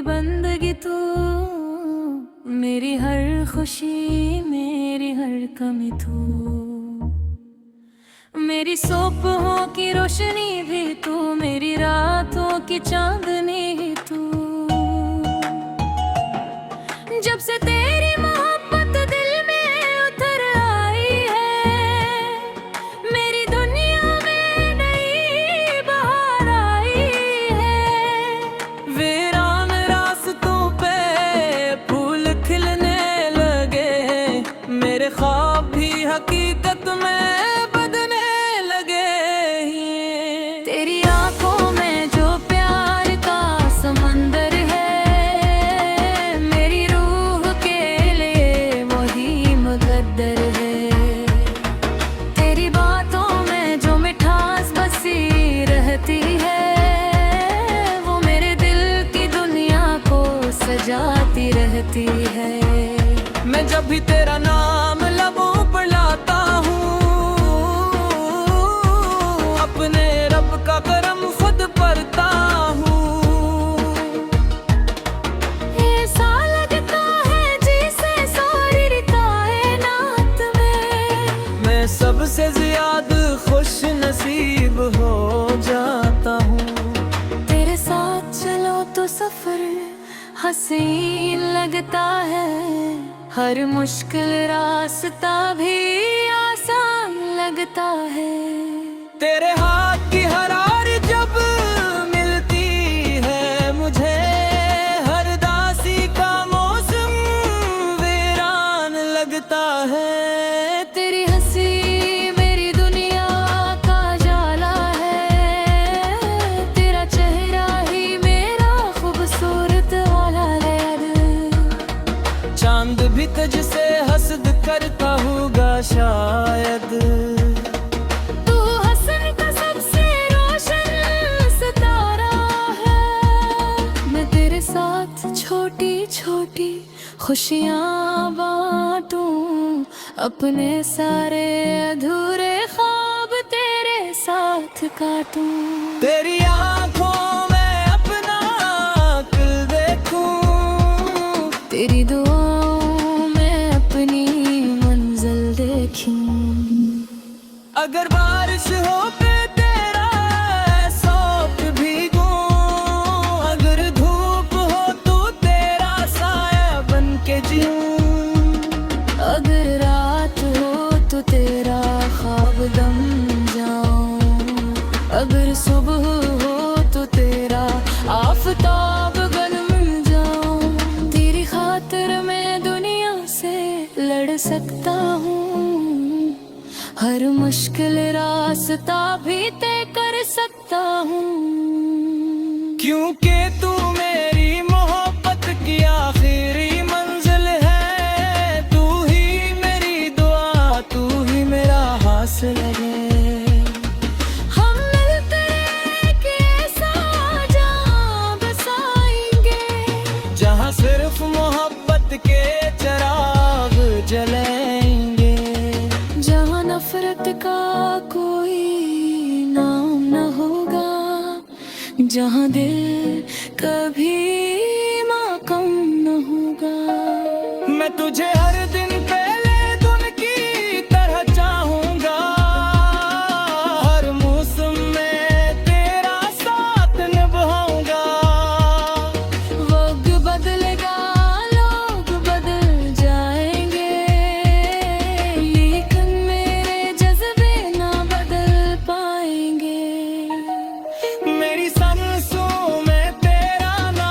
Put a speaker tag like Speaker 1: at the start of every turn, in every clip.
Speaker 1: बंदगी तू, मेरी हर खुशी मेरी हर कमी तू, मेरी सुबहों की रोशनी भी तू, मेरी रातों की चांदनी ही तू। जब से तेरी मोहब्बत दिल में उतर आई है, मेरी दुनिया में नई बहार आई है। वीरान रास्तों पे फूल खिलने लगे, मेरे ख्वाब भी हकीकत में तेरी आंखों में जो प्यार का समंदर है, मेरी रूह के लिए वही मुकद्दर है। तेरी बातों में जो मिठास बसी रहती है, वो मेरे दिल की दुनिया को सजाती रहती है। मैं जब भी तेरा नाम लबों पर लाता हूँ, अपने रब का करम खुद पढ़ता हूँ। ऐसा लगता है जैसे सारी कायनात में मैं सबसे ज्यादा खुश नसीब हो जाता हूँ। तेरे साथ चलो तो सफर हसीन लगता है, हर मुश्किल रास्ता भी आसान लगता है। तेरे हाथ की हरार जब मिलती है मुझे, हर दासी का मौसम वीरान लगता है। तेरी हंसी मेरी दुनिया का जाला है, तेरा चेहरा ही मेरा खूबसूरत वाला है। चांद भी तुझसे हसद करता होगा शायद, छोटी छोटी खुशियाँ बांटूं, अपने सारे अधूरे ख्वाब तेरे साथ काटूं। तेरी आँखों में अपना दिल देखूं, तेरी दुआओं में अपनी मंजिल देखूं। अगर बारिश हो पे तेरा सौंप भीगूं, अगर धूप हो तो तेरा साया बन के जीऊं, अगर रात हो तो तेरा ख्वाब दम जाऊं, अगर सुबह हो तो तेरा आफताब बन जाऊं। तेरी खातिर मैं दुनिया से लड़ सकता हूँ, हर मुश्किल रास्ता भी तय कर सकता हूँ। क्योंकि तू मेरी मोहब्बत की आखिरी मंजिल है, तू ही मेरी दुआ, तू ही मेरा हासिल है। हम मिलते एक ऐसा जहां बसाएंगे, जहां सिर्फ मोहब्बत के चिराग जलाएंगे, जहां नफरत का कोई नाम न होगा, जहां दिल कभी माकम न होगा। मैं तुझे हर दिन पहले दिन की तरह चाहूंगा, हर मौसम में तेरा साथ निभाऊंगा। वक्त बदलेगा, लोग बदल जाएंगे, लेकिन मेरे जज्बे ना बदल पाएंगे। मेरी सांसों में तेरा नाम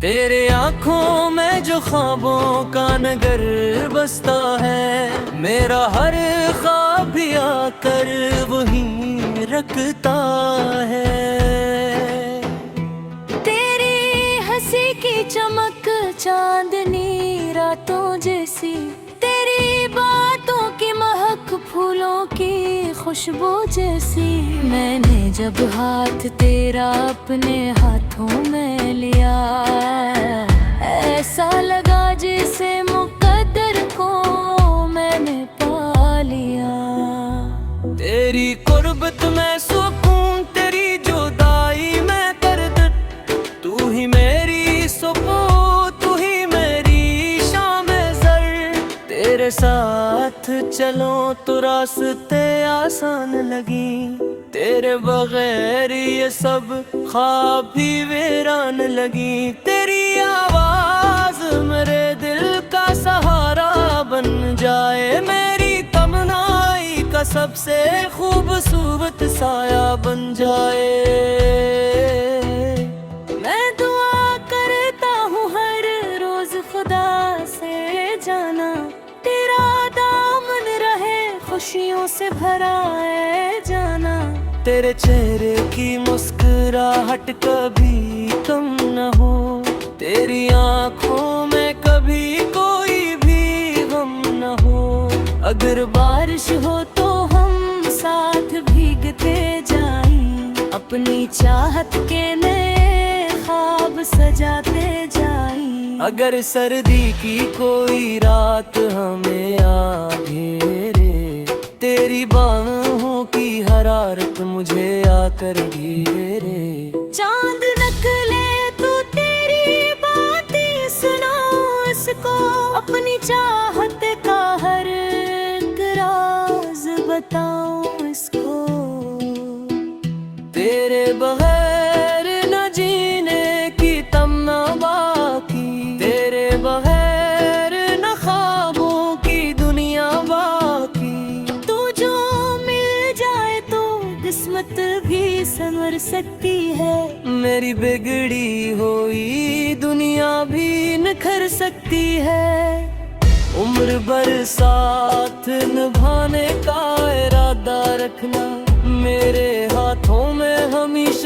Speaker 2: तेरे आँखों में जो ख्वाबों का नगर बसता है, मेरा हर ख्वाब भी आकर वहीं रखता है।
Speaker 1: तेरी हंसी की चमक चांदनी रातों जैसी, तेरी बातों की महक फूलों की खुशबू जैसी। मैंने जब हाथ तेरा अपने हाथों में लिया, ऐसा लगा जैसे मुकद्दर को मैंने पा लिया।
Speaker 2: तेरी कुर्बत में सुकून, तेरी जुदाई में दर्द, तू ही मेरी सुकून, तू ही मेरी शाम ज़र। तेरे साथ चलो तो रास्ते आसान लगी, तेरे बगैर ये सब ख्वाब भी वीरान लगी। तेरी आवाज मेरे दिल का सहारा बन जाए, मेरी तमन्नाई का सबसे खूबसूरत साया बन जाए।
Speaker 1: मैं दुआ करता हूँ हर रोज खुदा से, जाना तेरा दामन रहे खुशियों से भरा है जाना।
Speaker 2: तेरे चेहरे की मुस्कुराहट कभी कम न हो, तेरी आँखों में कभी कोई भी गम न हो। अगर बारिश हो तो हम साथ भीगते जाएं, अपनी चाहत के नए ख्वाब सजाते जाएं। अगर सर्दी की कोई रात हमें आ घेरे, तेरी बाहों की हरारत मुझे आकर घेरे।
Speaker 1: चांद नकले तो तेरी बातें सुनाओ इसको, अपनी चाहत का हर एक राज बताओ इसको। तेरे बगैर न जीने की तमन्ना बाकी, तेरे बगैर न ख्वाबों की दुनिया बाकी। तू जो मिल जाए तो किस्मत भी संवर सकती है,
Speaker 2: मेरी बिगड़ी हुई दुनिया भी निखर सकती है। उम्र भर साथ निभाने का इरादा रखना, मेरे हाथों में हमेशा